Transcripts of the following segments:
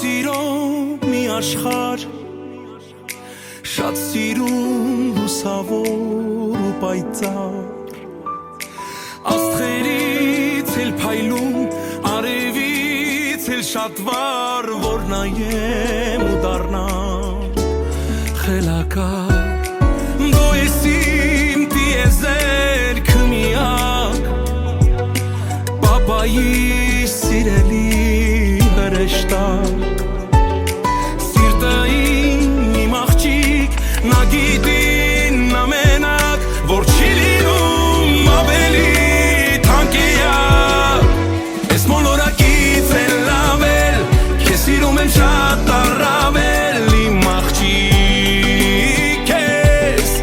սիրո մի աշխարհ Շատ սիրուն լուսավոր ու պայծառ Աստղերից էլ փայլում արևից էլ շատ վառ Որ նայեմ ու դառնամ խելակար Դու ես իմ տիեզերքը միակ Պապայի սիրելի հրեշտակ Նա գիտին ամենակ, որ չի լինում ավելի թանկեյակ Ես մոլորակից էլ լավել, քեզ սիրում եմ շատ առավել Իմ աղջիկ ես,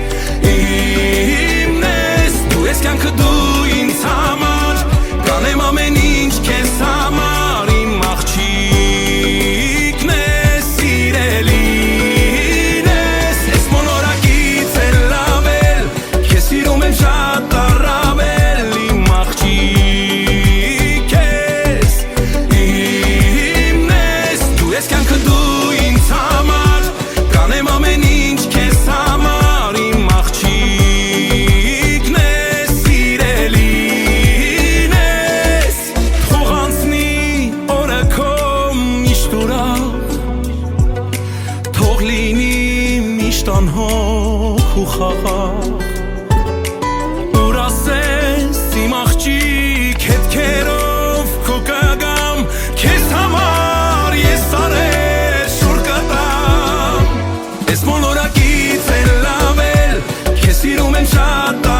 իմն ես Դու ես կյանքը դու ինձ համար, կանեմ ամեն ինչ քեզ համար Իմ աղջիկն ես սիրելի Անհոգ ու խաղաղ Ուր ասես իմ աղջիկ հետքերով քո կգամ Քեզ համար ես արել շուր կտամ Ես մոլորակից էլ լավել Քեզ սիրում եմ շատ